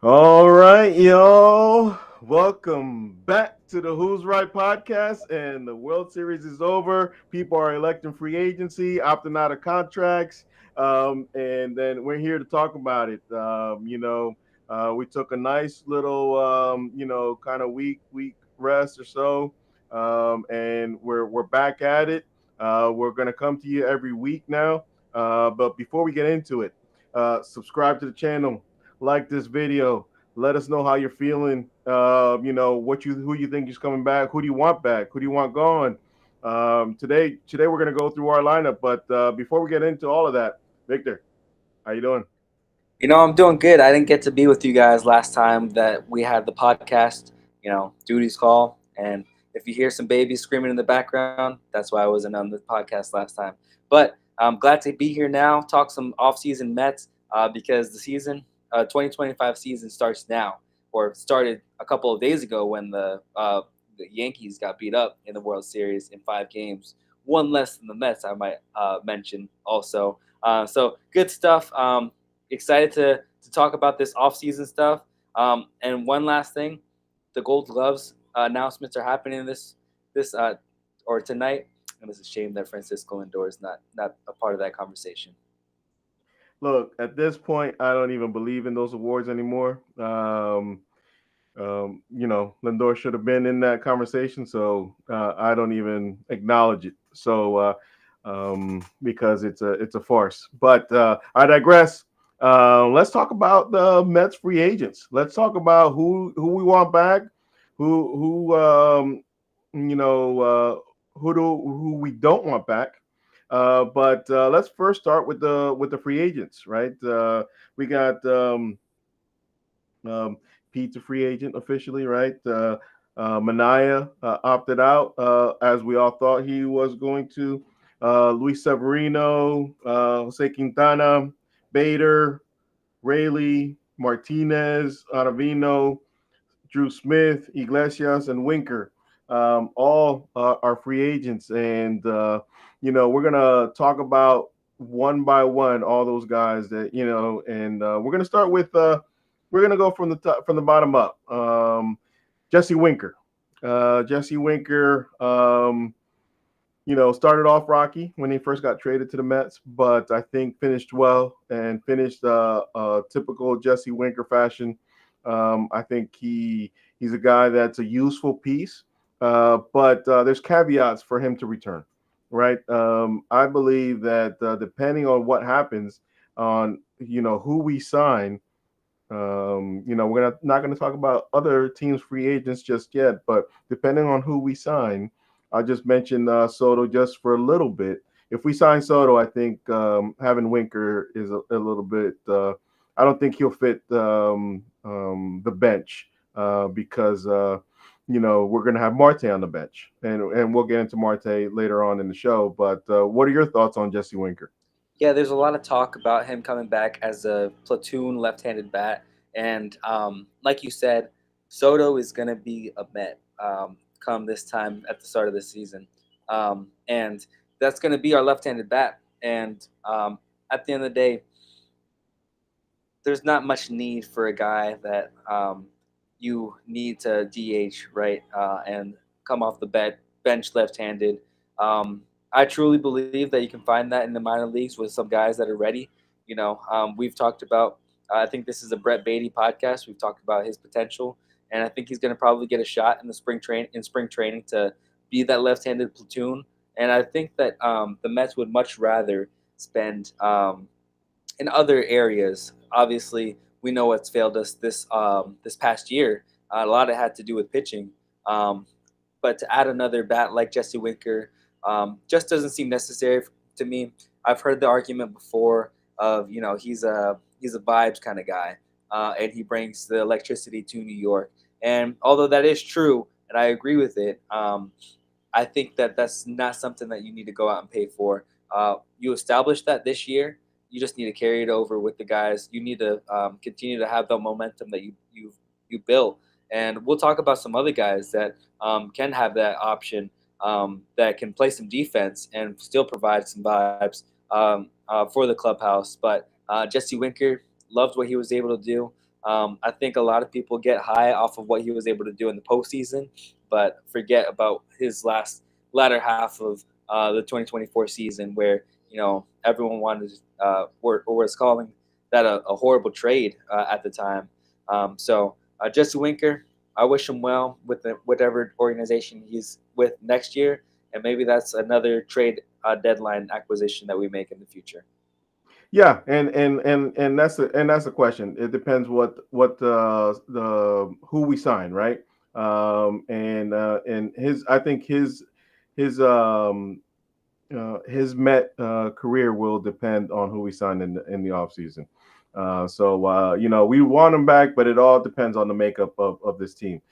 All right, y'all. Welcome back to the Who's Right podcast. And the World Series is over. People are electing free agency, opting out of contracts. And then we're here to talk about it. We took a nice little, kind of week rest or so. And we're back at it. We're going to come to you every week now. But before we get into it, subscribe to the channel, like this video. Let us know how you're feeling. Who you think is coming back. Who do you want back? Who do you want gone? Today we're gonna go through our lineup. But before we get into all of that, Victor, how you doing? I'm doing good. I didn't get to be with you guys last time that we had the podcast, duty's call. And if you hear some babies screaming in the background, that's why I wasn't on the podcast last time. But I'm glad to be here now, talk some off-season Mets because the season, 2025 season starts now, or started a couple of days ago when the Yankees got beat up in the World Series in 5 games. One less than the Mets, I might mention also. So good stuff. Excited to talk about this off-season stuff. And one last thing, the Gold Gloves announcements are happening this or tonight, and it's a shame that Francisco Lindor is not a part of that conversation. Look, at this point, I don't even believe in those awards anymore. Lindor should have been in that conversation, so I don't even acknowledge it. Because it's a farce. But I digress. Let's talk about the Mets free agents. Let's talk about who we want back, who you know who we don't want back. But let's first start with the free agents, right? We got um, Pete's a free agent officially, right? Manaya opted out, as we all thought he was going to. Luis Severino, Jose Quintana, Bader, Rayleigh, Martinez, Ottavino, Drew Smith, Iglesias, and Winker. All are free agents. And, we're going to talk about one by one all those guys and we're going to start with, we're going to go from the top, from the bottom up. Jesse Winker. Jesse Winker, started off rocky when he first got traded to the Mets, but I think finished well and finished typical Jesse Winker fashion. I think he's a guy that's a useful piece, but there's caveats for him to return, right? I believe that depending on what happens on who we sign, we're not going to talk about other teams' free agents just yet, but depending on who we sign, I'll just mention Soto just for a little bit. If we sign Soto, I think having Winker is a little bit. I don't think he'll fit the bench because we're going to have Marte on the bench, and we'll get into Marte later on in the show. But what are your thoughts on Jesse Winker? Yeah, there's a lot of talk about him coming back as a platoon left-handed bat, and like you said, Soto is going to be a Met come this time at the start of the season, and that's going to be our left-handed bat. And at the end of the day, there's not much need for a guy that you need to DH, right, and come off the bench left-handed. I truly believe that you can find that in the minor leagues with some guys that are ready. We've talked about. I think this is a Brett Beatty podcast. We've talked about his potential, and I think he's going to probably get a shot in the spring training to be that left-handed platoon. And I think that the Mets would much rather spend in other areas. Obviously, we know what's failed us this past year. A lot of it had to do with pitching, um, but to add another bat like Jesse Winker just doesn't seem necessary to me. I've heard the argument before of he's a vibes kind of guy, and he brings the electricity to New York. And although that is true, and I agree with it, I think that that's not something that you need to go out and pay for. You established that this year. You just need to carry it over with the guys. You need to continue to have the momentum that you built. And we'll talk about some other guys that can have that option, that can play some defense and still provide some vibes for the clubhouse. But Jesse Winker loved what he was able to do. I think a lot of people get high off of what he was able to do in the postseason, but forget about his latter half of the 2024 season, where everyone wanted or was calling that a horrible trade at the time. So Jesse Winker, I wish him well with whatever organization he's with next year, and maybe that's another trade deadline acquisition that we make in the future. Yeah, and that's the question. It depends what the who we sign, right? And his I think his Met career will depend on who we sign in the offseason. We want him back, but it all depends on the makeup of this team.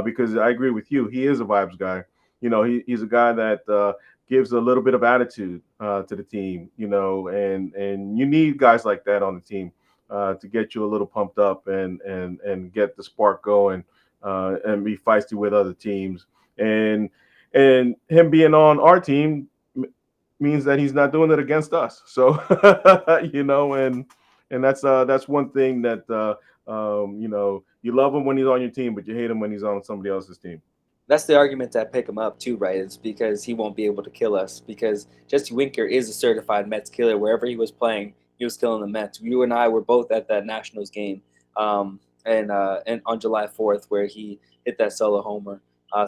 Because I agree with you, he is a vibes guy. He's a guy that gives a little bit of attitude to the team. And you need guys like that on the team to get you a little pumped up and get the spark going and be feisty with other teams. And him being on our team means that he's not doing it against us. So and that's one thing that you love him when he's on your team, but you hate him when he's on somebody else's team. That's the argument that pick him up too, right? It's because he won't be able to kill us. Because Jesse Winker is a certified Mets killer. Wherever he was playing, he was killing the Mets. You and I were both at that Nationals game, and on July 4th, where he hit that solo homer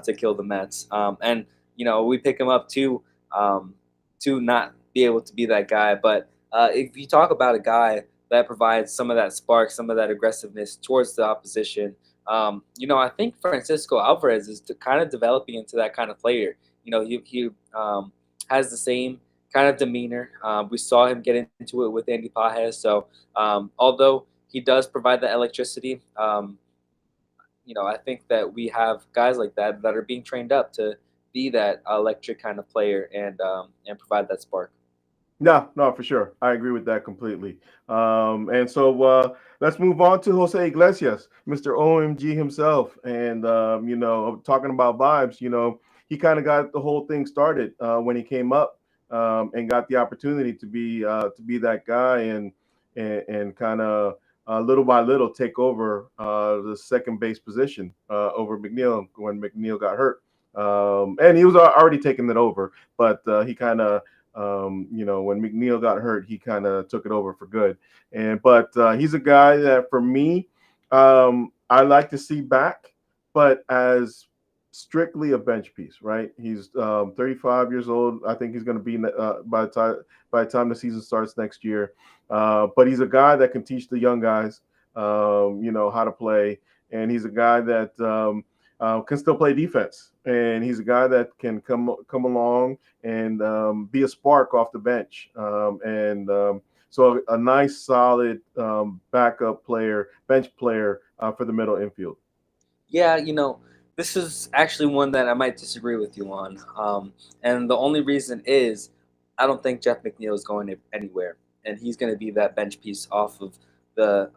to kill the Mets. And we pick him up too, to not be able to be that guy. But if you talk about a guy that provides some of that spark, some of that aggressiveness towards the opposition, I think Francisco Alvarez is kind of developing into that kind of player. He has the same kind of demeanor. We saw him get into it with Andy Pajes. So although he does provide that electricity, I think that we have guys like that are being trained up to be that electric kind of player and provide that spark. No, no, for sure. I agree with that completely. And so let's move on to Jose Iglesias, Mr. OMG himself. And talking about vibes, he kind of got the whole thing started when he came up and got the opportunity to be that guy and kind of little by little take over the second base position over McNeil when McNeil got hurt. And he was already taking it over, but he kind of when McNeil got hurt, he kind of took it over for good. But he's a guy that for me, I like to see back, but as strictly a bench piece, right? He's 35 years old. I think he's going to be by the time the season starts next year. But he's a guy that can teach the young guys, how to play, and he's a guy that can still play defense, and he's a guy that can come along and be a spark off the bench. So a nice, solid backup player, bench player for the middle infield. Yeah, this is actually one that I might disagree with you on. And the only reason is I don't think Jeff McNeil is going anywhere, and he's going to be that bench piece off of the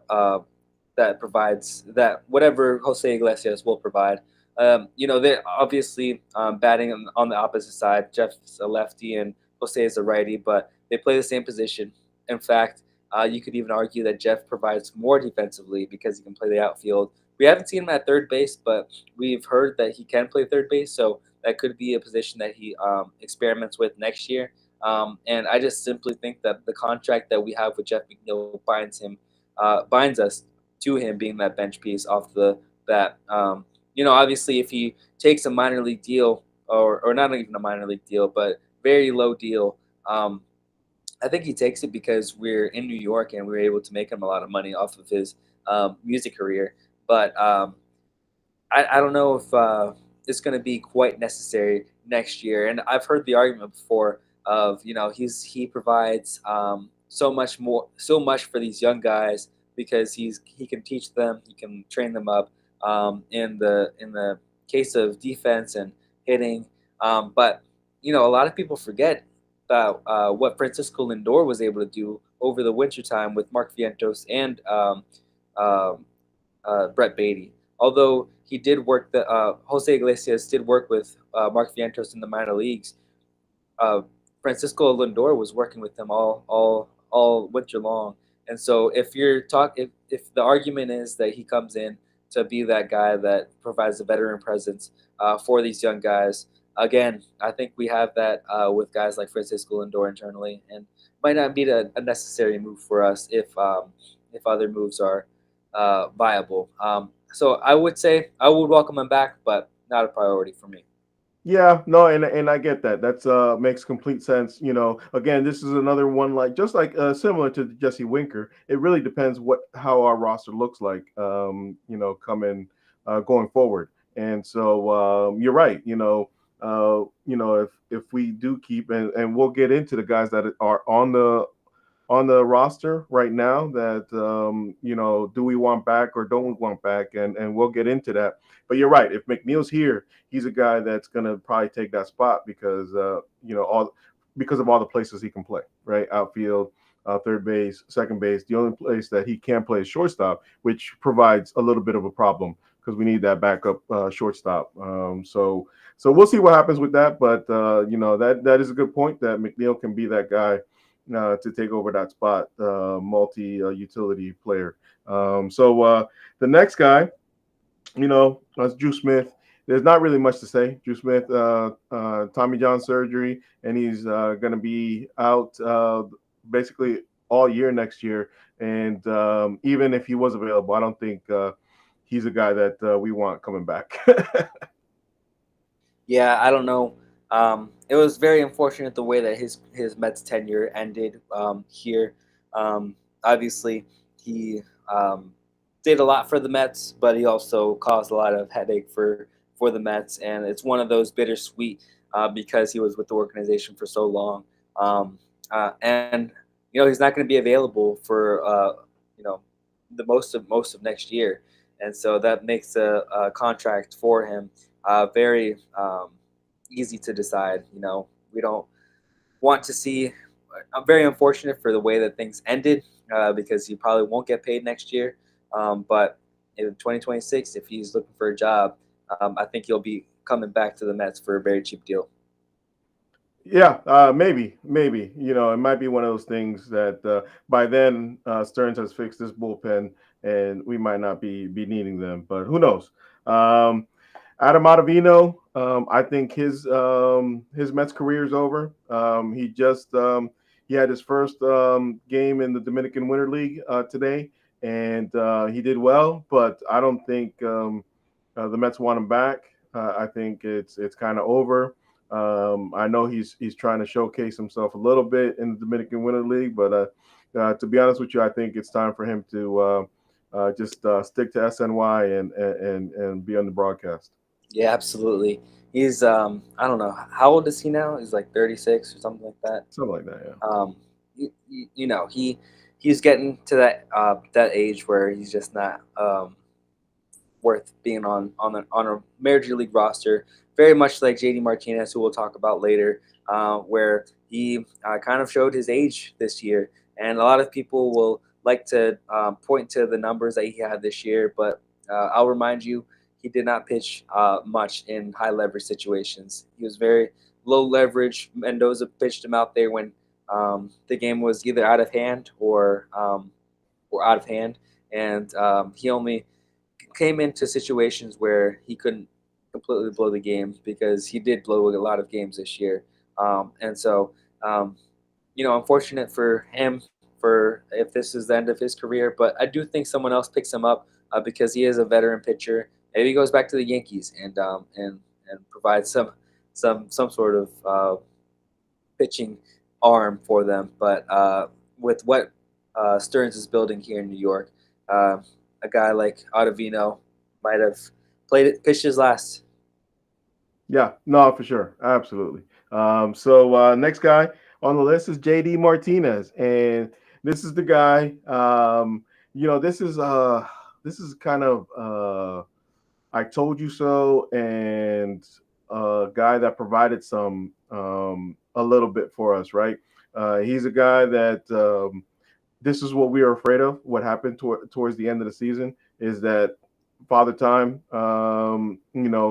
that provides that whatever Jose Iglesias will provide. They're obviously batting on the opposite side. Jeff's a lefty and Jose is a righty, but they play the same position. In fact, you could even argue that Jeff provides more defensively because he can play the outfield. We haven't seen him at third base, but we've heard that he can play third base, so that could be a position that he experiments with next year. And I just simply think that the contract that we have with Jeff McNeil binds us to him being that bench piece off the bat. Obviously, if he takes a minor league deal or not even a minor league deal, but very low deal, I think he takes it because we're in New York and we were able to make him a lot of money off of his music career. But I don't know if it's going to be quite necessary next year. And I've heard the argument before of he provides so much for these young guys because he can teach them, he can train them up in the case of defense and hitting. But a lot of people forget about what Francisco Lindor was able to do over the wintertime with Mark Vientos and um, Brett Beatty. Although he did work, the Jose Iglesias did work with Mark Vientos in the minor leagues. Uh, Francisco Lindor was working with him all winter long, And so if the argument is that he comes in to be that guy that provides a veteran presence for these young guys, again, I think we have that with guys like Francisco Lindor internally, and might not be a necessary move for us if other moves are viable. So I would say I would welcome him back, but not a priority for me. Yeah, no, and I get that. That's makes complete sense. Again, this is another one like just like similar to Jesse Winker. It really depends what how our roster looks like. Coming going forward. And so you're right. If we do keep and we'll get into the guys that are on the roster right now that do we want back or don't we want back, and we'll get into that. But you're right, if McNeil's here, he's a guy that's going to probably take that spot because all because of all the places he can play, right? Outfield, third base, second base. The only place that he can play is shortstop, which provides a little bit of a problem because we need that backup shortstop. So we'll see what happens with that. But that is a good point that McNeil can be that guy to take over that spot, multi-utility player. The next guy, that's Drew Smith. There's not really much to say. Drew Smith, Tommy John surgery, and he's going to be out basically all year next year. And even if he was available, I don't think he's a guy that we want coming back. Yeah, I don't know. It was very unfortunate the way that his Mets tenure ended here. Obviously, he did a lot for the Mets, but he also caused a lot of headache for the Mets, and it's one of those bittersweet because he was with the organization for so long, and he's not going to be available for the most of next year, and so that makes a contract for him very easy to decide. We don't want to see. I'm very unfortunate for the way that things ended because he probably won't get paid next year. But in 2026, if he's looking for a job, I think he'll be coming back to the Mets for a very cheap deal. Yeah, maybe. It might be one of those things that by then Stearns has fixed this bullpen, and we might not be needing them. But who knows? Adam Ottavino, I think his Mets career is over. He had his first game in the Dominican Winter League today, and he did well. But I don't think the Mets want him back. I think it's kind of over. I know he's trying to showcase himself a little bit in the Dominican Winter League, but to be honest with you, I think it's time for him to just stick to SNY and be on the broadcast. Yeah, absolutely. He's I don't know how old is he now? He's like 36 or something like that. Something like that, yeah. He's getting to that age where he's just not worth being on a major league roster. Very much like JD Martinez, who we'll talk about later, where he kind of showed his age this year, and a lot of people will like to point to the numbers that he had this year, but I'll remind you, he did not pitch much in high leverage situations. He was very low leverage. Mendoza pitched him out there when the game was either out of hand or out of hand, and he only came into situations where he couldn't completely blow the game because he did blow a lot of games this year. And so, unfortunate for him for if this is the end of his career, but I do think someone else picks him up because he is a veteran pitcher. Maybe he goes back to the Yankees and provides some sort of pitching arm for them. But with what Stearns is building here in New York, a guy like Ottavino might have pitched his last. Yeah, no, for sure, absolutely. So next guy on the list is JD Martinez, and this is the guy. This is kind of I told you so, and a guy that provided some a little bit for us, right? He's a guy that this is what we are afraid of. What happened towards the end of the season is that Father Time,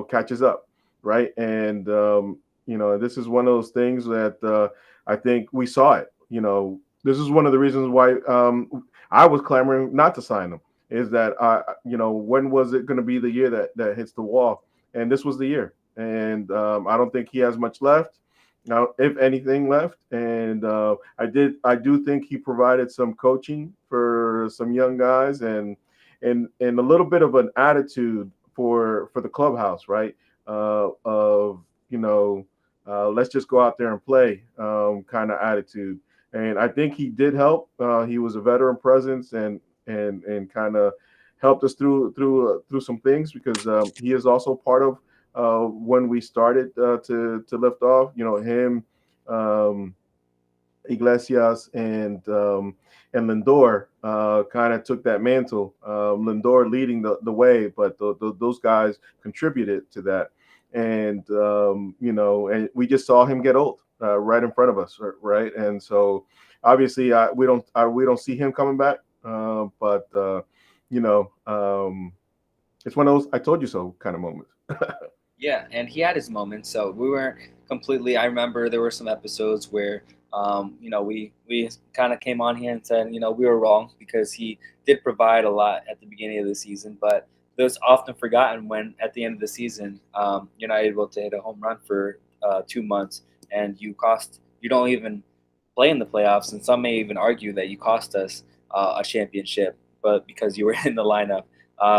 catches up, right? And this is one of those things that I think we saw it. This is one of the reasons why I was clamoring not to sign him. Is that when was it going to be the year that hits the wall? And this was the year. And I don't think he has much left now, if anything left. And I do think he provided some coaching for some young guys and a little bit of an attitude for the clubhouse, right? Of let's just go out there and play kind of attitude. And I think he did help. He was a veteran presence and kind of helped us through some things because he is also part of when we started to lift off. Him, um, Iglesias, and Lindor kind of took that mantle. Lindor leading the way, but those guys contributed to that. And and we just saw him get old right in front of us, right? And so obviously we don't see him coming back, but you know, it's one of those "I told you so" kind of moments. Yeah, and he had his moments, so we weren't completely. I remember there were some episodes where, we kind of came on here and said, we were wrong because he did provide a lot at the beginning of the season, but it was often forgotten when at the end of the season, you're not able to hit a home run for 2 months, and you don't even play in the playoffs, and some may even argue that you cost us a championship, but because you were in the lineup.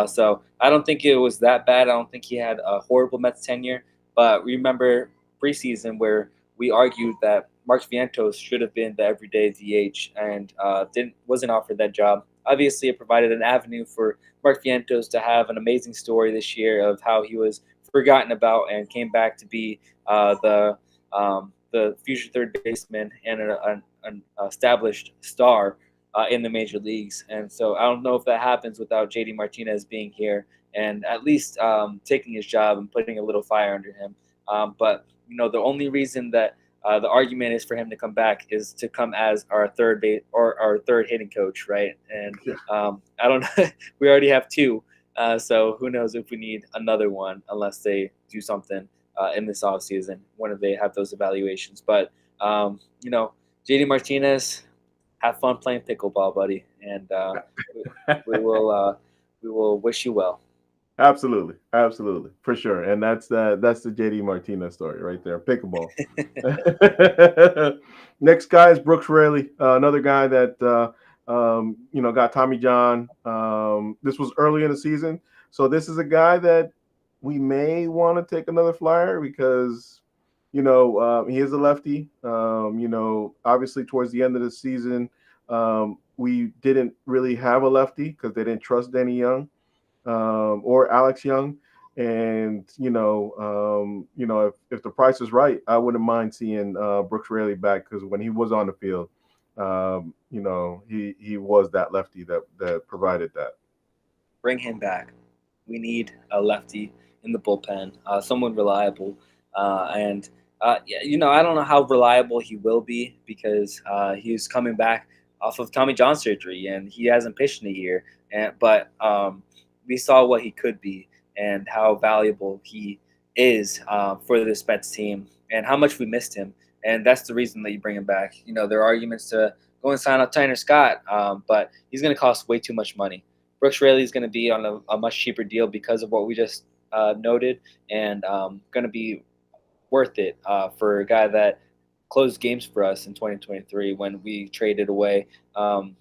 So I don't think it was that bad. I don't think he had a horrible Mets tenure. But remember preseason where we argued that Mark Vientos should have been the everyday DH and didn't wasn't offered that job. Obviously, it provided an avenue for Mark Vientos to have an amazing story this year of how he was forgotten about and came back to be the future third baseman and an established star in the major leagues. And so I don't know if that happens without JD Martinez being here and at least taking his job and putting a little fire under him. But the only reason that the argument is for him to come back is to come as our third base or our third hitting coach, right? And I don't know. We already have two, so who knows if we need another one unless they do something in this offseason when they have those evaluations. But JD Martinez, have fun playing pickleball, buddy, and we will we will wish you well. Absolutely, absolutely, for sure. And that's the JD Martinez story right there. Pickleball. Next guy is Brooks Raley, another guy that got Tommy John. This was early in the season, so this is a guy that we may want to take another flyer because he is a lefty. Obviously towards the end of the season, we didn't really have a lefty because they didn't trust Danny Young or Alex Young. And if the price is right, I wouldn't mind seeing Brooks Raley back because when he was on the field, he was that lefty that provided that. Bring him back. We need a lefty in the bullpen, someone reliable, and yeah, I don't know how reliable he will be because he's coming back off of Tommy John surgery and he hasn't pitched in a year. But we saw what he could be and how valuable he is for this Mets team and how much we missed him. And that's the reason that you bring him back. There are arguments to go and sign up Tanner Scott, but he's going to cost way too much money. Brooks Raley is going to be on a much cheaper deal because of what we just noted and going to be worth it for a guy that closed games for us in 2023 when we traded away Darren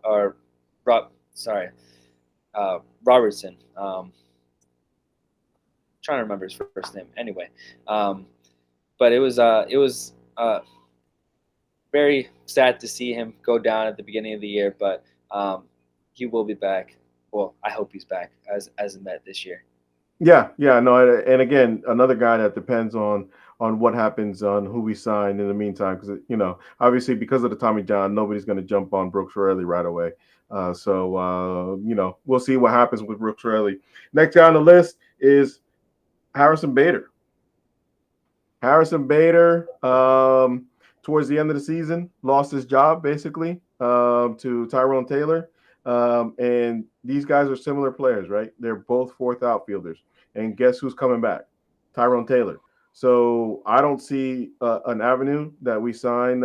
or Robertson. Trying to remember his first name. Anyway, but it was very sad to see him go down at the beginning of the year, but he will be back. Well, I hope he's back as a Met this year. Yeah, no, and again, another guy that depends on what happens on who we sign in the meantime, because obviously because of the Tommy John, nobody's going to jump on Brooks Raley right away. So we'll see what happens with Brooks Raley. Next guy on the list is Harrison Bader. Harrison Bader, towards the end of the season, lost his job basically to Tyrone Taylor. And these guys are similar players, right? They're both fourth outfielders. And guess who's coming back? Tyrone Taylor. So I don't see an avenue that we sign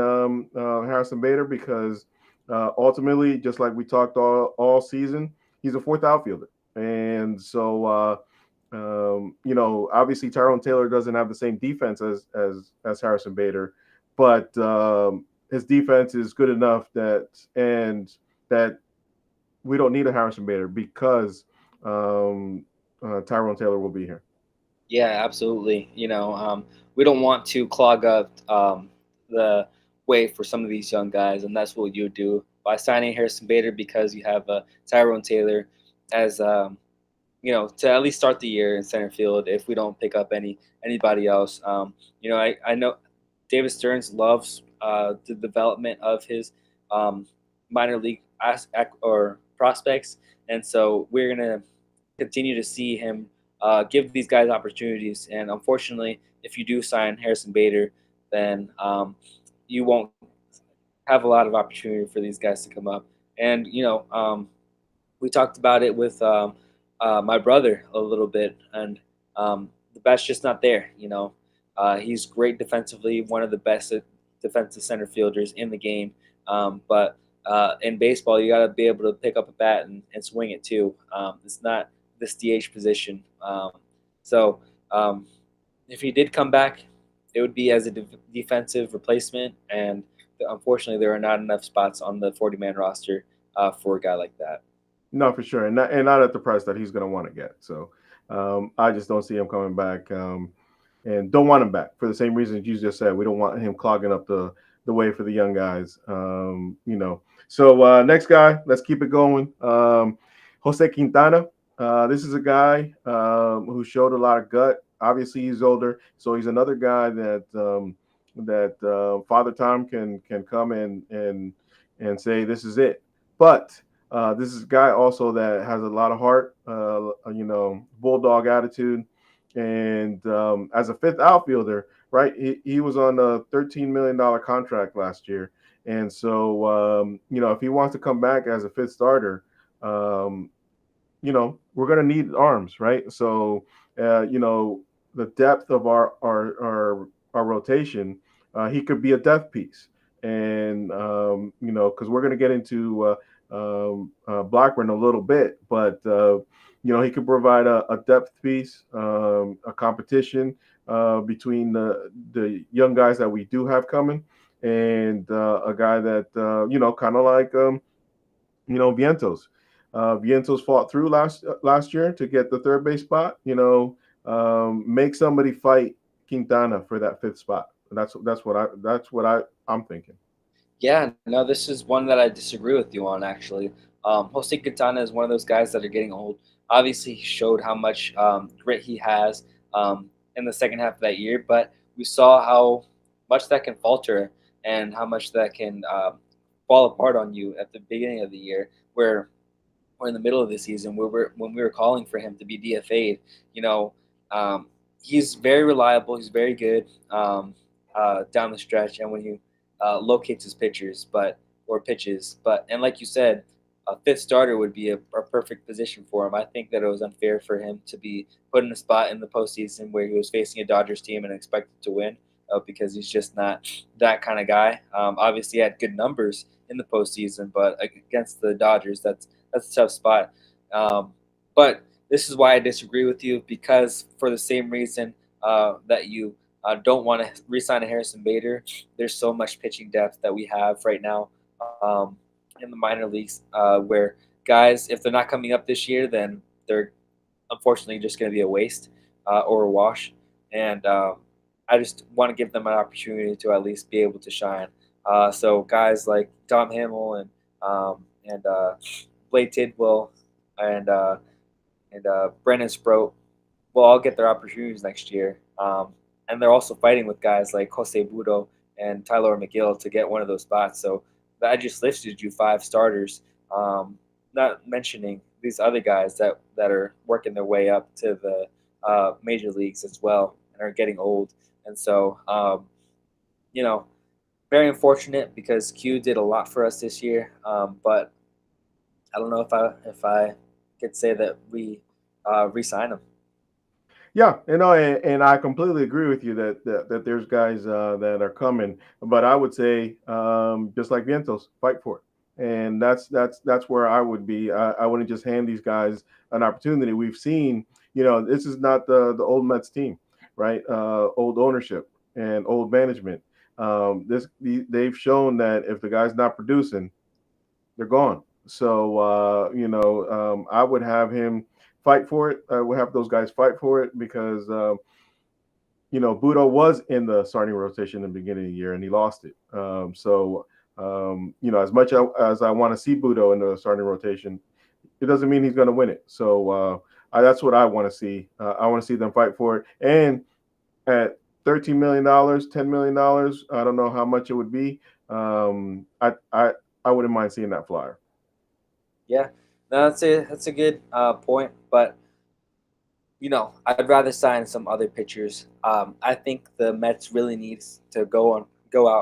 Harrison Bader because Ultimately, just like we talked all season, he's a fourth outfielder. And so, obviously Tyrone Taylor doesn't have the same defense as Harrison Bader, but his defense is good enough that we don't need a Harrison Bader because um, Tyrone Taylor will be here. Yeah, absolutely. We don't want to clog up the way for some of these young guys, and that's what you do by signing Harrison Bader because you have Tyrone Taylor as to at least start the year in center field if we don't pick up anybody else. I know David Stearns loves the development of his minor league or prospects, and so we're gonna continue to see him give these guys opportunities. And unfortunately, if you do sign Harrison Bader, then you won't have a lot of opportunity for these guys to come up. And we talked about it with my brother a little bit, and the bat's just not there. He's great defensively, one of the best defensive center fielders in the game. But in baseball, you got to be able to pick up a bat and swing it too. It's not this DH position. So if he did come back, it would be as a defensive replacement, and unfortunately, there are not enough spots on the 40-man roster for a guy like that. No, for sure, and not at the price that he's going to want to get. So I just don't see him coming back, and don't want him back for the same reasons you just said. We don't want him clogging up the way for the young guys. So next guy, let's keep it going. Jose Quintana. This is a guy who showed a lot of gut. Obviously, he's older, so he's another guy that Father Time can come and say this is it. But this is a guy also that has a lot of heart, bulldog attitude, and as a fifth outfielder, right? He was on a $13 million contract last year, and so if he wants to come back as a fifth starter, um, we're going to need arms, right? So, the depth of our rotation, he could be a depth piece, and because we're going to get into Blackburn a little bit, but he could provide a depth piece, a competition between the young guys that we do have coming, and a guy that kind of like Vientos. Vientos fought through last year to get the third base spot. Make somebody fight Quintana for that fifth spot. I'm thinking. Yeah, no, this is one that I disagree with you on, actually. Jose Quintana is one of those guys that are getting old. Obviously, he showed how much grit he has in the second half of that year, but we saw how much that can falter and how much that can fall apart on you at the beginning of the year, where or in the middle of the season, when we were calling for him to be DFA'd. You know, um, he's very reliable. He's very good down the stretch, and when he locates his pitchers, or pitches, and like you said, a fifth starter would be a perfect position for him. I think that it was unfair for him to be put in a spot in the postseason where he was facing a Dodgers team and expected to win. Because he's just not that kind of guy. Obviously, he had good numbers in the postseason, but against the Dodgers, that's a tough spot. Um, but this is why I disagree with you, because for the same reason that you don't want to re-sign a Harrison Bader, there's so much pitching depth that we have right now in the minor leagues where guys, if they're not coming up this year, then they're unfortunately just going to be a waste or a wash. And I just want to give them an opportunity to at least be able to shine. So guys like Tom Hamill and Blade Tidwell and Brennan Sproat will all get their opportunities next year. And they're also fighting with guys like Jose Budo and Tyler McGill to get one of those spots. So I just listed you five starters, not mentioning these other guys that are working their way up to the major leagues as well and are getting old. And so, you know, very unfortunate because Q did a lot for us this year. But I don't know if I could say that we re-sign him. Yeah, and I completely agree with you that there's guys that are coming, but I would say just like Vientos, fight for it. and that's where I would be. I wouldn't just hand these guys an opportunity. We've seen, this is not the old Mets team, right? Old ownership and old management. They've shown that if the guy's not producing, they're gone. So I would have him fight for it. I would have those guys fight for it because Budo was in the starting rotation in the beginning of the year and he lost it. As much as I want to see Budo in the starting rotation, it doesn't mean he's going to win it. So that's what I want to see. I want to see them fight for it. And at $13 million, $10 million, I don't know how much it would be. I wouldn't mind seeing that flyer. Yeah, no, that's a good point, but I'd rather sign some other pitchers. I think the Mets really needs to go out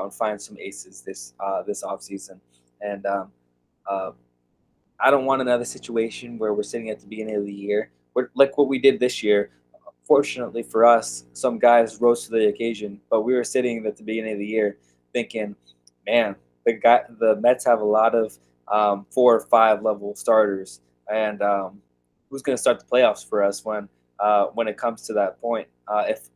and find some aces this offseason. And uh, I don't want another situation where we're sitting at the beginning of the year, like what we did this year. Fortunately for us, some guys rose to the occasion, but we were sitting at the beginning of the year thinking, man, the Mets have a lot of 4 or 5 level starters, and who's going to start the playoffs for us when it comes to that point,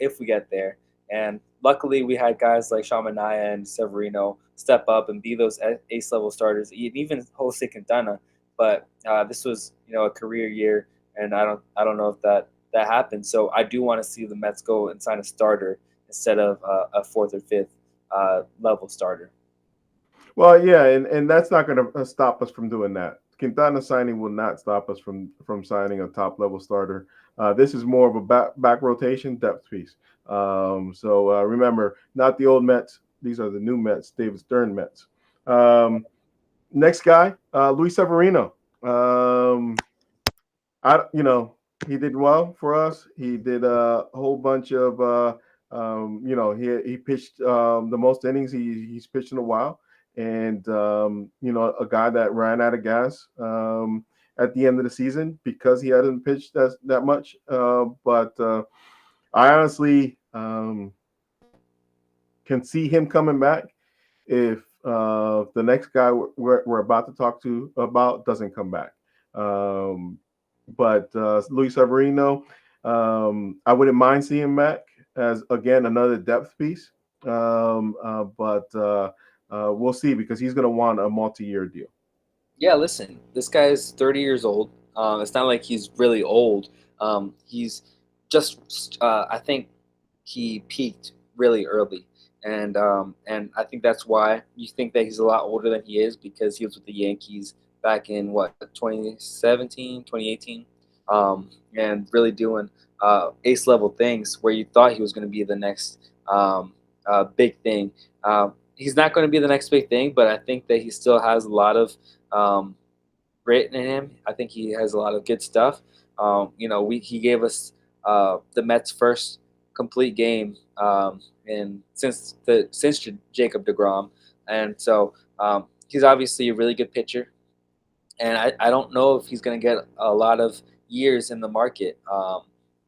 if we get there. And luckily, we had guys like Sean Manaea and Severino step up and be those ace level starters, even Jose Quintana. But this was a career year, and I don't know if that happened. So I do want to see the Mets go and sign a starter instead of a fourth or fifth level starter. Well, yeah, and that's not going to stop us from doing that. Quintana signing will not stop us from signing a top level starter. This is more of a back rotation depth piece. So remember, not the old Mets. These are the new Mets, David Stern Mets. Next guy, Luis Severino. I he did well for us. He did a whole bunch of he pitched the most innings he's pitched in a while, and a guy that ran out of gas at the end of the season because he hadn't pitched that much. But I honestly can see him coming back if the next guy we're about to talk to about doesn't come back. Um, but Luis Severino, I wouldn't mind seeing him back as again another depth piece. But we'll see because he's going to want a multi-year deal. Yeah, listen, this guy is 30 years old. It's not like he's really old. He's just, I think he peaked really early. And I think that's why you think that he's a lot older than he is because he was with the Yankees back in what 2017, 2018, and really doing ace level things where you thought he was going to be the next big thing. He's not going to be the next big thing, but I think that he still has a lot of um, grit in him. I think he has a lot of good stuff. He gave us the Mets' first complete game since Jacob Degrom, and so he's obviously a really good pitcher. And I don't know if he's going to get a lot of years in the market.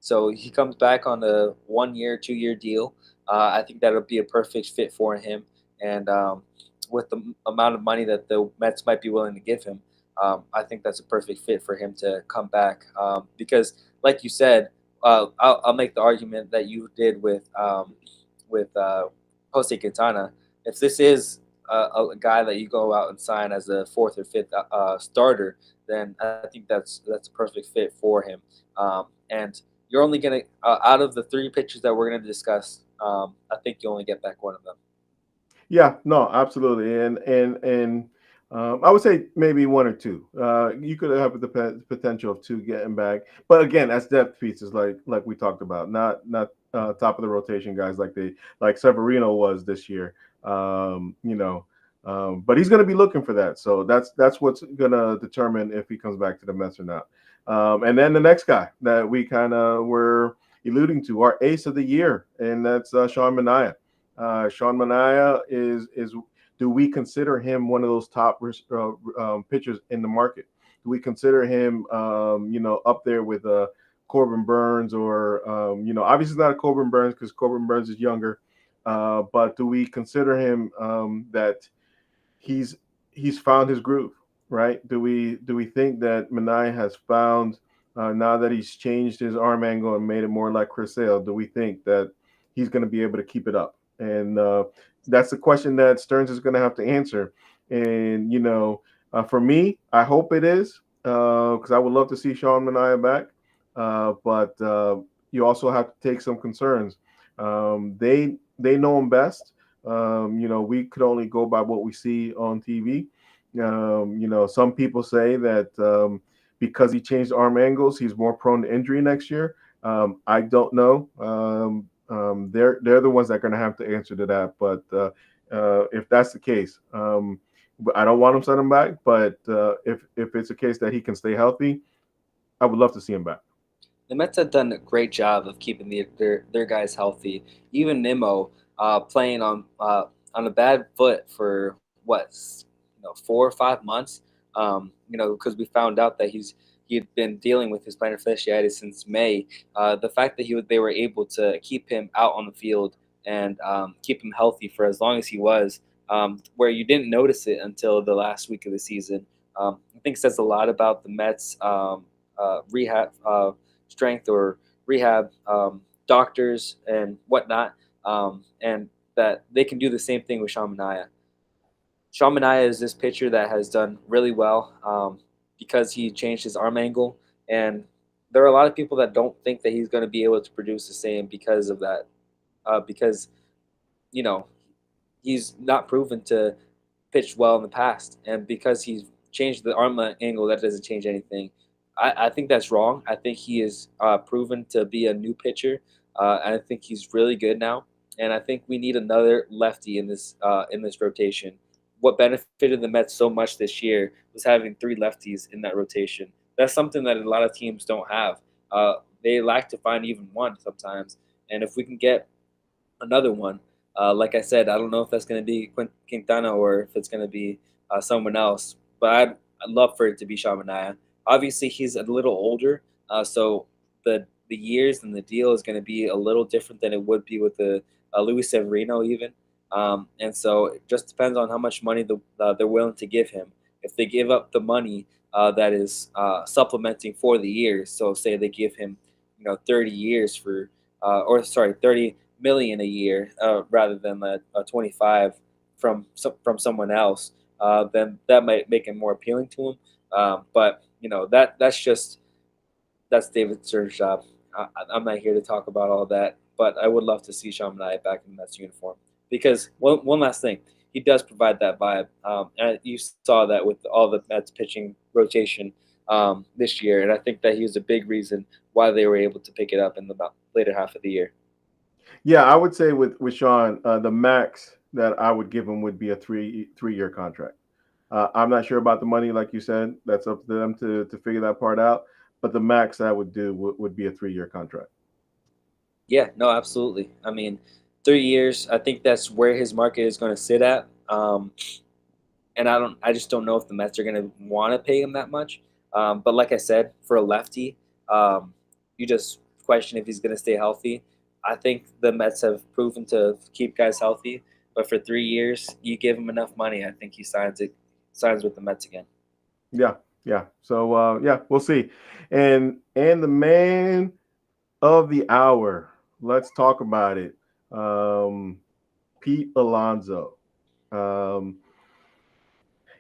So he comes back on a 1 year, 2 year deal. I think that'll be a perfect fit for him. And with the amount of money that the Mets might be willing to give him, I think that's a perfect fit for him to come back. Because, like you said, I'll make the argument that you did with Jose Quintana. If this is a guy that you go out and sign as a fourth or fifth starter, then I think that's a perfect fit for him. And you're only gonna out of the 3 pitchers that we're gonna discuss, I think you only get back one of them. Yeah, no, absolutely, and I would say maybe one or two. You could have the potential of two getting back, but again, that's depth pieces, like we talked about, not top of the rotation guys like Severino was this year. But he's going to be looking for that, so that's what's going to determine if he comes back to the Mets or not. And then the next guy that we kind of were alluding to, our ace of the year, and that's Sean Manaea. Sean Manaea is. Do we consider him one of those top pitchers in the market? Do we consider him, up there with Corbin Burns or, obviously not a Corbin Burns because Corbin Burns is younger, but do we consider him that he's he's found his groove, right? Do we think that Minaya has found now that he's changed his arm angle and made it more like Chris Sale? Do we think that he's going to be able to keep it up? And that's the question that Stearns is going to have to answer. And for me, I hope it is because I would love to see Sean Minaya back. But you also have to take some concerns. They know him best. We could only go by what we see on TV. Some people say that because he changed arm angles, he's more prone to injury next year. I don't know. They're the ones that are going to have to answer to that. But if that's the case, I don't want him send him back. But if it's a case that he can stay healthy, I would love to see him back. The Mets have done a great job of keeping their guys healthy. Even Nimmo playing on a bad foot for what 4 or 5 months. Because we found out that he had been dealing with his plantar fasciitis since May. The fact that they were able to keep him out on the field and keep him healthy for as long as he was, where you didn't notice it until the last week of the season, I think says a lot about the Mets rehab strength or rehab doctors and whatnot, and that they can do the same thing with Sean Manaea. Sean Manaea is this pitcher that has done really well because he changed his arm angle, and there are a lot of people that don't think that he's going to be able to produce the same because of that. Because you know he's not proven to pitch well in the past, and because he's changed the arm angle, that doesn't change anything. I think that's wrong. I think he is proven to be a new pitcher, and I think he's really good now. And I think we need another lefty in this rotation. What benefited the Mets so much this year was having three lefties in that rotation. That's something that a lot of teams don't have. They lack to find even one sometimes, and if we can get another one, like I said, I don't know if that's going to be Quintana or if it's going to be someone else, but I'd love for it to be Sean Manaea. Obviously, he's a little older, so the years and the deal is going to be a little different than it would be with the Luis Severino even. And so it just depends on how much money they're willing to give him. If they give up the money that is supplementing for the years, so say they give him 30 years for or sorry 30 million a year rather than a 25 from someone else, then that might make it more appealing to him. But that's David Stern's job. I'm not here to talk about all that, but I would love to see Sean Manaea back in the Mets uniform because one last thing, he does provide that vibe, and you saw that with all the Mets pitching rotation this year, and I think that he was a big reason why they were able to pick it up in the later half of the year. Yeah, I would say with Sean, the max that I would give him would be a three-year contract. I'm not sure about the money, like you said. That's up to them to figure that part out. But the max I would do would be a 3-year contract. Yeah, no, absolutely. I mean, 3 years. I think that's where his market is going to sit at. And I just don't know if the Mets are going to want to pay him that much. But like I said, for a lefty, you just question if he's going to stay healthy. I think the Mets have proven to keep guys healthy, but for 3 years, you give him enough money, I think he signs with the Mets again. Yeah, yeah. So yeah, we'll see. And the man of the hour, let's talk about it. Pete Alonso. Um,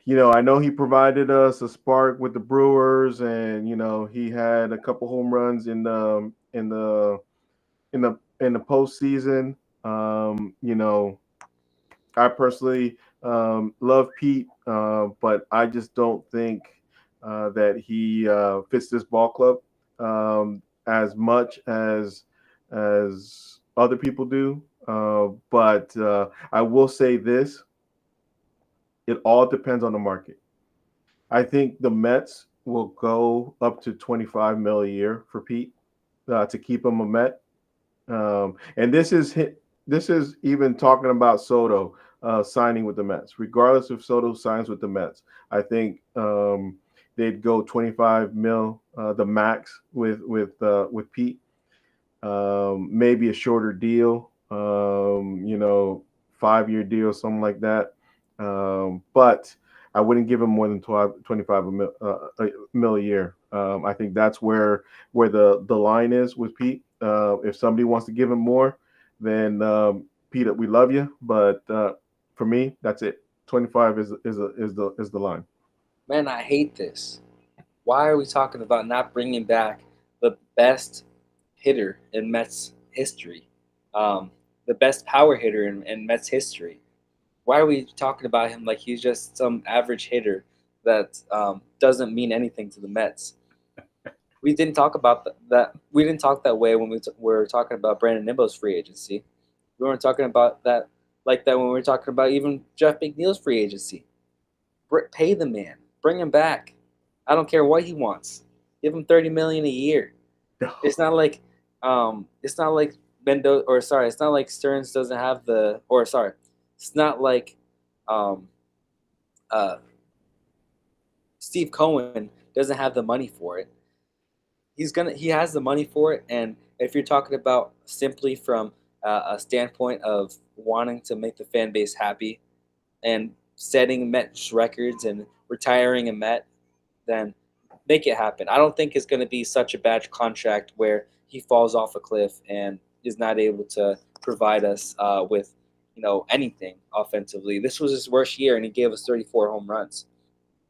I know he provided us a spark with the Brewers, and he had a couple home runs in the postseason. I personally love Pete, but I just don't think that he fits this ball club as much as other people do. But I will say this: it all depends on the market. I think the Mets will go up to 25 mil a year for Pete to keep him a Met. And this is even talking about Soto signing with the Mets. Regardless if Soto signs with the Mets, I think they'd go 25 mil, the max with Pete. Maybe a shorter deal, 5-year deal, something like that. But I wouldn't give him more than 25 a mil a year. I think that's where the line is with Pete. If somebody wants to give him more, then Pete, we love you, but for me, that's it. 25 is the line. Man, I hate this. Why are we talking about not bringing back the best hitter in Mets history, the best power hitter in Mets history? Why are we talking about him like he's just some average hitter that doesn't mean anything to the Mets? We didn't talk about that. We didn't talk that way when were talking about Brandon Nimmo's free agency. We weren't talking about that like that when we were talking about even Jeff McNeil's free agency. Pay the man, bring him back. I don't care what he wants. Give him 30 million a year. It's not like it's not like Mendo or sorry, it's not like Stearns doesn't have the or sorry, it's not like um, uh, Steve Cohen doesn't have the money for it. He has the money for it, and if you're talking about simply from a standpoint of wanting to make the fan base happy and setting Mets records and retiring a Met, then make it happen. I don't think it's going to be such a bad contract where he falls off a cliff and is not able to provide us with anything offensively. This was his worst year, and he gave us 34 home runs.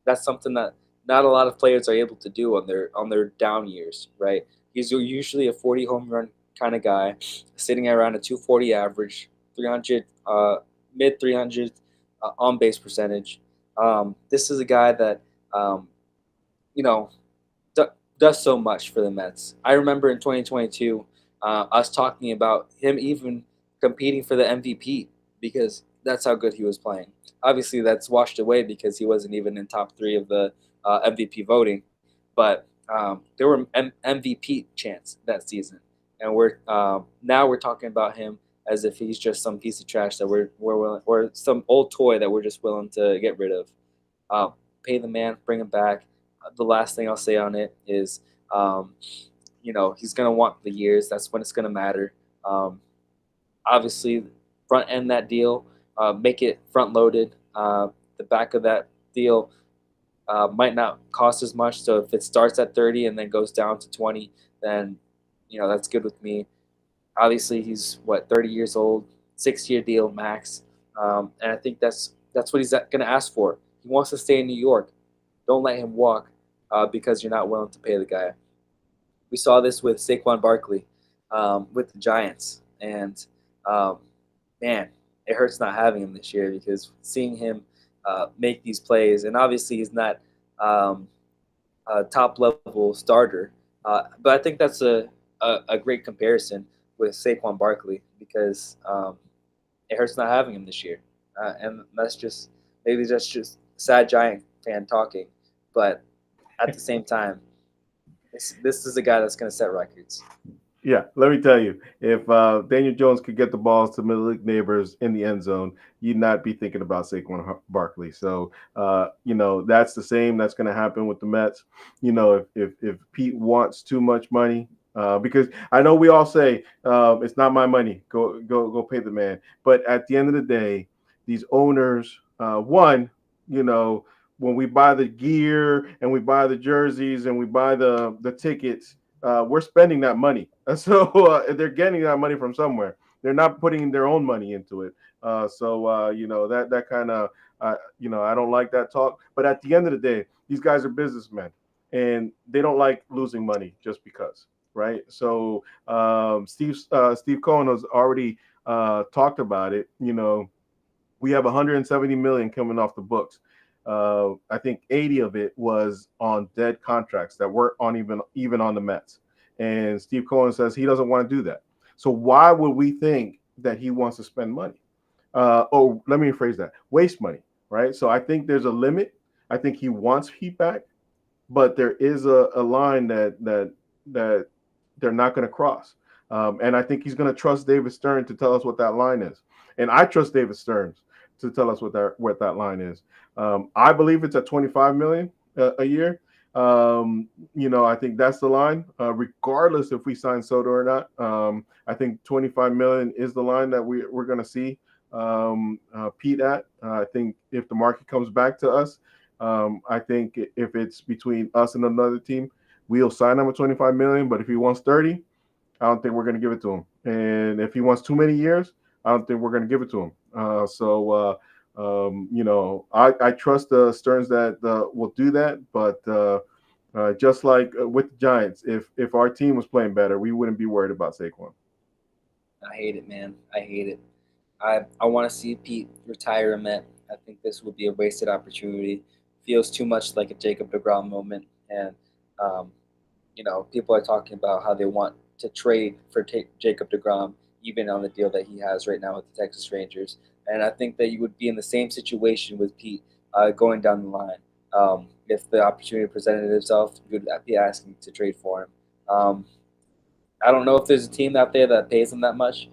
That's something that not a lot of players are able to do on their down years, right? He's usually a 40 home run kind of guy, sitting around a 240 average, 300 mid 300s on base percentage. This is a guy that um, you know does so much for the Mets. I remember in 2022 us talking about him even competing for the MVP because that's how good he was playing. Obviously, that's washed away because he wasn't even in top three of the MVP voting, but there were MVP chants that season, and we're now we're talking about him as if he's just some piece of trash that we're willing, or some old toy that we're just willing to get rid of. Pay the man, bring him back. The last thing I'll say on it is, um, he's gonna want the years. That's when it's gonna matter. Um, Obviously, front end that deal, make it front loaded. The back of that deal might not cost as much. So if it starts at 30 and then goes down to 20, then that's good with me. Obviously, he's what 30 years old, 6 year deal max, and I think that's what he's going to ask for. He wants to stay in New York. Don't let him walk because you're not willing to pay the guy. We saw this with Saquon Barkley with the Giants, and um, man, it hurts not having him this year because seeing him make these plays, and obviously he's not um, a top level starter, but I think that's a great comparison with Saquon Barkley because it hurts not having him this year, and that's just sad Giant fan talking, but at the same time, this is a guy that's going to set records. Yeah, let me tell you, if Daniel Jones could get the balls to middle league neighbors in the end zone, you'd not be thinking about Saquon Barkley. So, that's the same. That's going to happen with the Mets. If Pete wants too much money, because I know we all say it's not my money. Go pay the man. But at the end of the day, these owners, you know, when we buy the gear and we buy the jerseys and we buy the tickets, we're spending that money. So they're getting that money from somewhere. They're not putting their own money into it. That kind of I don't like that talk. But at the end of the day, these guys are businessmen, and they don't like losing money just because, right? So Steve Cohen has already talked about it. We have 170 million coming off the books. I think 80 of it was on dead contracts that weren't on even on the Mets. And Steve Cohen says he doesn't want to do that. So why would we think that he wants to spend money? Let me rephrase that: waste money, right? So I think there's a limit. I think he wants Heat back, but there is a line that they're not going to cross. And I think he's going to trust David Stern to tell us what that line is. And I trust David Stearns to tell us what that line is. I believe it's at 25 million a year. I think that's the line, regardless if we sign Soto or not. I think 25 million is the line that we're going to see Pete at. I think if the market comes back to us, I think if it's between us and another team, we'll sign him at 25 million. But if he wants 30, I don't think we're going to give it to him. And if he wants too many years, I don't think we're going to give it to him. I trust the Stearns that will do that. But just like with the Giants, if our team was playing better, we wouldn't be worried about Saquon. I hate it, man. I hate it. I want to see Pete retire a Met. I think this would be a wasted opportunity. Feels too much like a Jacob DeGrom moment, and um, people are talking about how they want to trade for Jacob DeGrom, even on the deal that he has right now with the Texas Rangers. And I think that you would be in the same situation with Pete going down the line. If the opportunity presented itself, you would be asking to trade for him. I don't know if there's a team out there that pays him that much,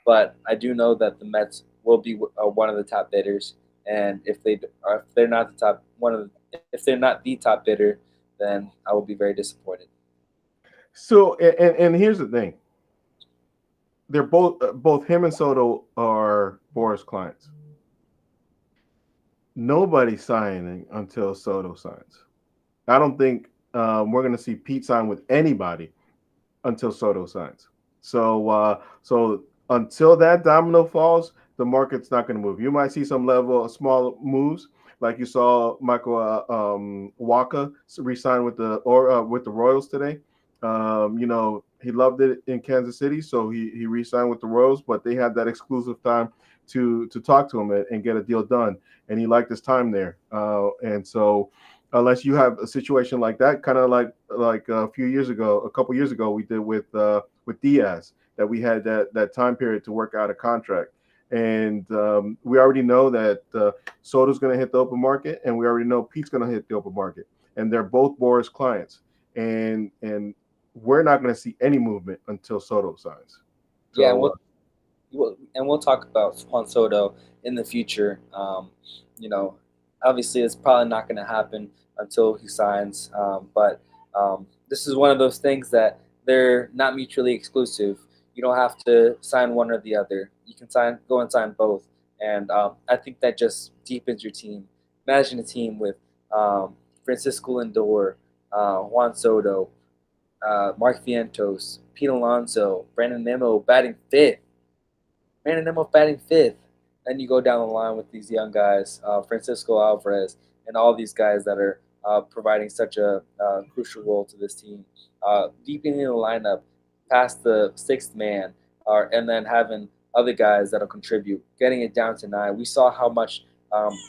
but I do know that the Mets will be one of the top bidders. And if they're not the top if they're not the top bidder, then I will be very disappointed. So, and here's the thing: they're both him and Soto are Boris clients. Nobody's signing until Soto signs. I don't think we're going to see Pete sign with anybody until Soto signs. So until that domino falls, the market's not going to move. You might see some level of small moves, like you saw Michael Waka resign with the Royals today. He loved it in Kansas City, so he re-signed with the Royals, but they had that exclusive time to talk to him and get a deal done, and he liked his time there. And so unless you have a situation like that, kind of like a couple years ago, we did with Diaz, that we had that time period to work out a contract. And we already know that Soto's going to hit the open market, and we already know Pete's going to hit the open market, and they're both Boris clients, and we're not going to see any movement until Soto signs. Yeah, So we'll talk about Juan Soto in the future. You know, Obviously it's probably not going to happen until he signs. But this is one of those things that they're not mutually exclusive. You don't have to sign one or the other. You can go and sign both, and I think that just deepens your team. Imagine a team with Francisco Lindor, Juan Soto, Mark Vientos, Pete Alonso, Brandon Nimmo batting fifth. Brandon Nimmo batting fifth. Then you go down the line with these young guys, Francisco Alvarez, and all these guys that are providing such a crucial role to this team. Deepening the lineup past the sixth man, and then having other guys that'll contribute, getting it down to nine. We saw how much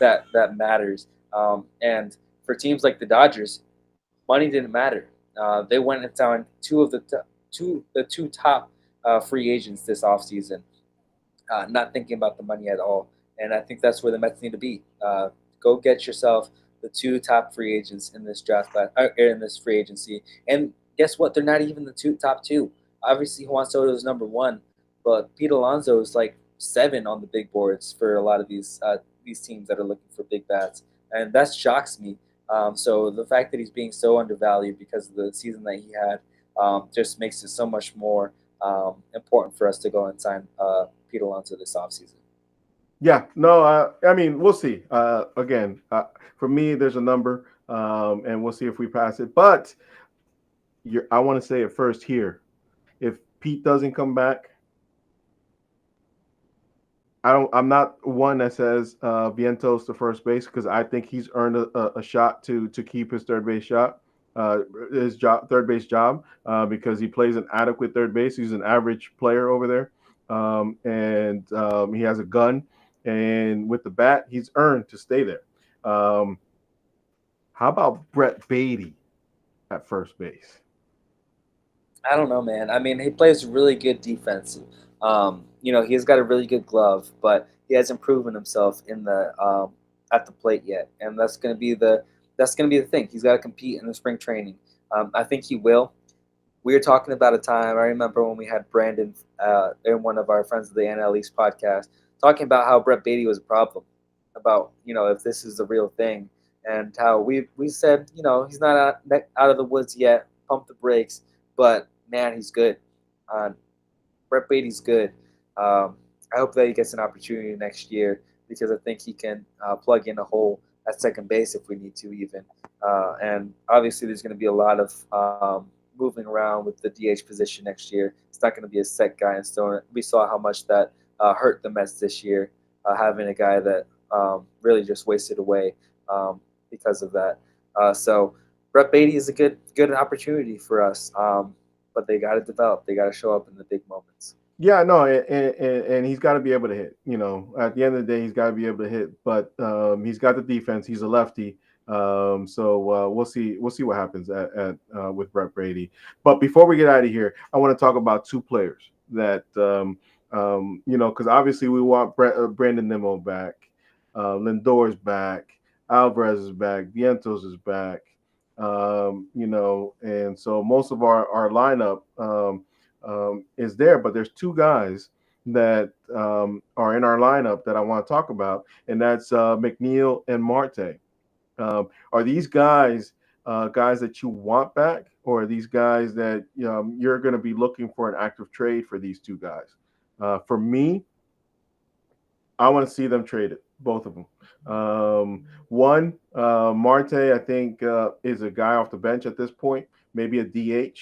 that matters. And for teams like the Dodgers, money didn't matter. They went and signed two top free agents this offseason, not thinking about the money at all. And I think that's where the Mets need to be. Go get yourself the two top free agents in this draft class, in this free agency. And guess what? They're not even the top two. Obviously, Juan Soto is number one, but Pete Alonso is like seven on the big boards for a lot of these teams that are looking for big bats, and that shocks me. So the fact that he's being so undervalued because of the season that he had just makes it so much more important for us to go and sign Pete Alonso this offseason. yeah, no, I mean, we'll see. Again, for me, there's a number, and we'll see if we pass it. But I want to say it first here. If Pete doesn't come back, I'm not one that says Vientos to first base, because I think he's earned a shot to keep his third base shot, his third base job, because he plays an adequate third base. He's an average player over there, and he has a gun, and with the bat, he's earned to stay there. Um, how about Brett Beatty at first base? I don't know, man. I mean, he plays really good defense. He's got a really good glove, but he hasn't proven himself in the at the plate yet, and that's gonna be the thing. He's got to compete in the spring training. I think he will. We were talking about a time. I remember when we had Brandon and one of our friends of the NL East podcast talking about how Brett Beatty was a problem, about if this is the real thing, and how we said he's not out of the woods yet. Pump the brakes, but man, he's good. Uh, Brett Beatty's good. Um, I hope that he gets an opportunity next year because I think he can plug in a hole at second base if we need to even. And obviously, there's going to be a lot of moving around with the DH position next year. It's not going to be a set guy in stone. We saw how much that hurt the Mets this year, having a guy that really just wasted away because of that. So Brett Beatty is a good opportunity for us, but they got to develop. They got to show up in the big moments. Yeah, no, and he's got to be able to hit. At the end of the day, he's got to be able to hit. But he's got the defense. He's a lefty. So we'll see what happens at with Brett Brady. But before we get out of here, I want to talk about two players that because obviously we want Brandon Nimmo back, Lindor's back, Alvarez is back, Vientos is back. And so most of our lineup. Is there, but there's two guys that are in our lineup that I want to talk about, and that's McNeil and Marte. Are these guys that you want back, or are these guys that you're going to be looking for an active trade for these two guys? For me, I want to see them traded, both of them. One, Marte, I think is a guy off the bench at this point, maybe a DH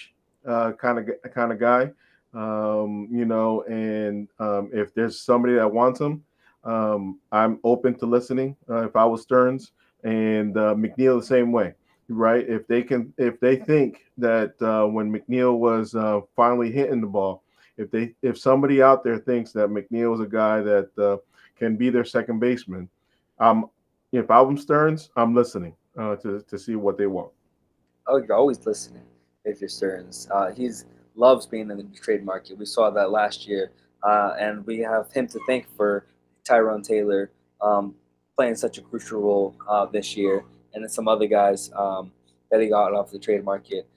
kind of guy. And if there's somebody that wants him, I'm open to listening. If I was Stearns and McNeil the same way, right? If they think that when McNeil was finally hitting the ball, if somebody out there thinks that McNeil is a guy that can be their second baseman, um, if I'm Stearns, I'm listening to see what they want. Oh, you're always listening if you're Stearns. He's loves being in the trade market. We saw that last year, and we have him to thank for Tyrone Taylor um, playing such a crucial role this year, and then some other guys that he got off the trade market.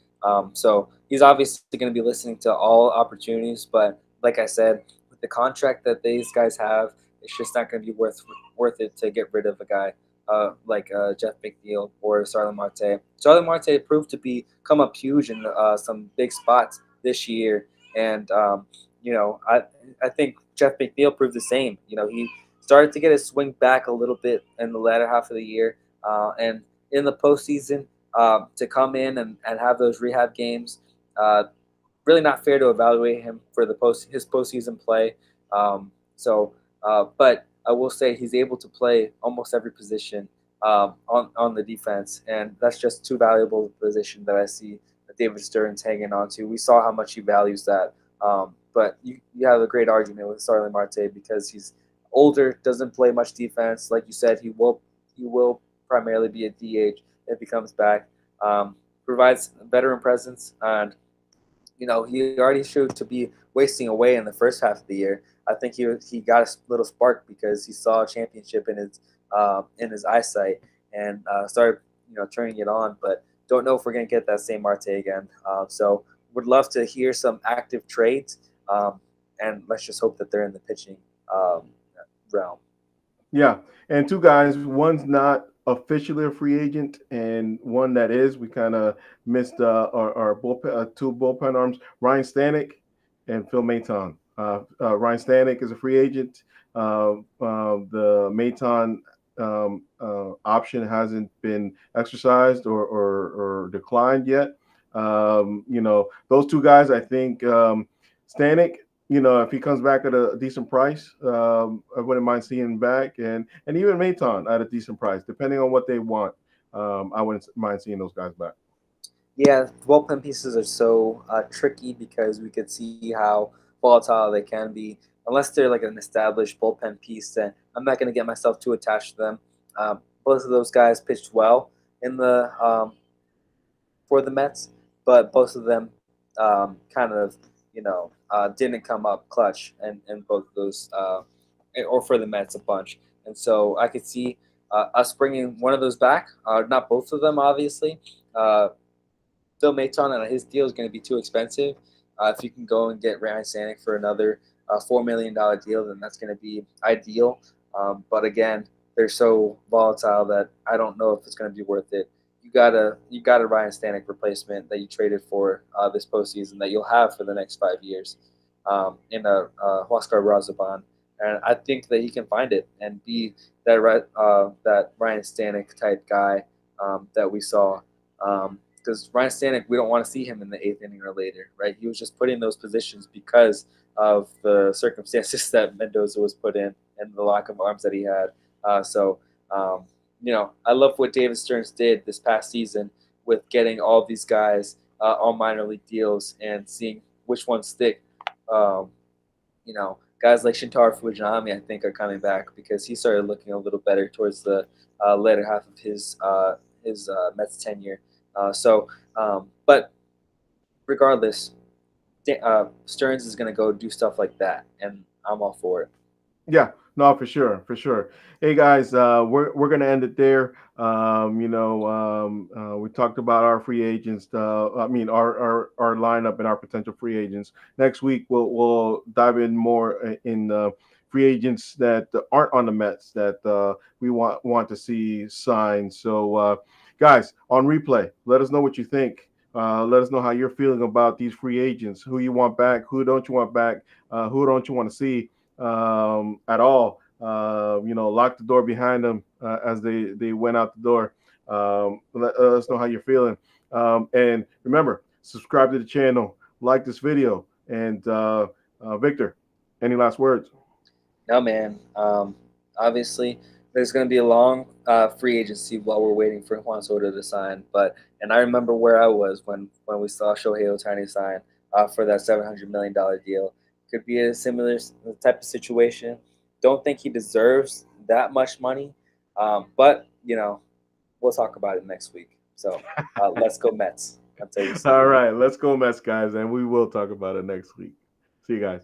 So he's obviously going to be listening to all opportunities, but like I said, with the contract that these guys have, it's just not going to be worth it to get rid of a guy like Jeff McNeil or Starlin Marte. Starlin Marte proved to come up huge in some big spots this year, and I think Jeff McNeil proved the same. He started to get his swing back a little bit in the latter half of the year, and in the postseason to come in and have those rehab games. Really not fair to evaluate him for his postseason play. But I will say he's able to play almost every position on the defense, and that's just too valuable a position that I see that David Stearns hanging on to. We saw how much he values that, but you have a great argument with Starling Marte because he's older, doesn't play much defense. Like you said, he will primarily be a DH if he comes back. Provides veteran presence, and he already showed to be wasting away in the first half of the year. I think he got a little spark because he saw a championship in his eyesight and started turning it on. But don't know if we're gonna get that same Marte again. So would love to hear some active trades, and let's just hope that they're in the pitching realm. Yeah, and two guys. One's not officially a free agent, and one that is. We kind of missed our bullpen, two bullpen arms, Ryan Stanek and Phil Maton. Ryan Stanek is a free agent. The Maton option hasn't been exercised or declined yet. Those two guys, I think Stanek, if he comes back at a decent price, I wouldn't mind seeing him back, and even Maton at a decent price, depending on what they want. I wouldn't mind seeing those guys back. Yeah, bullpen pieces are so tricky because we could see how volatile they can be. Unless they're like an established bullpen piece, then I'm not going to get myself too attached to them. Both of those guys pitched well in the for the Mets, but both of them kind of didn't come up clutch, and both of those or for the Mets a bunch. And so I could see us bringing one of those back, not both of them, obviously. Uh, Phil Maton and his deal is going to be too expensive. If you can go and get Ryan Stanek for another $4 million deal, then that's going to be ideal. But again, they're so volatile that I don't know if it's going to be worth it. You got a Ryan Stanek replacement that you traded for this postseason that you'll have for the next 5 years in a Huascar Brazoban. and I think that he can find it and be that that Ryan Stanek type guy that we saw. Because Ryan Stanek, we don't want to see him in the eighth inning or later, right? He was just put in those positions because of the circumstances that Mendoza was put in and the lack of arms that he had. So, I love what David Stearns did this past season with getting all these guys on minor league deals and seeing which ones stick. Um, Guys like Shintaro Fujinami, I think, are coming back because he started looking a little better towards the later half of his Mets tenure. But regardless, Stearns is going to go do stuff like that, and I'm all for it. Yeah, no, for sure, for sure. Hey guys, we're gonna end it there. We talked about our free agents. I mean, our lineup and our potential free agents. Next week, we'll dive in more in free agents that aren't on the Mets that we want to see signed. So, guys, on replay, let us know what you think. Let us know how you're feeling about these free agents. Who you want back? Who don't you want back? Who don't you want to see at all? Lock the door behind them as they went out the door. Let us know how you're feeling. And remember, subscribe to the channel, like this video, and Victor, any last words? No, man. Obviously, there's going to be a long free agency while we're waiting for Juan Soto to sign. And I remember where I was when we saw Shohei Ohtani sign for that $700 million deal. Could be a similar type of situation. Don't think he deserves that much money, but we'll talk about it next week. So let's go Mets. I'll tell you so. All right, let's go Mets, guys, and we will talk about it next week. See you guys.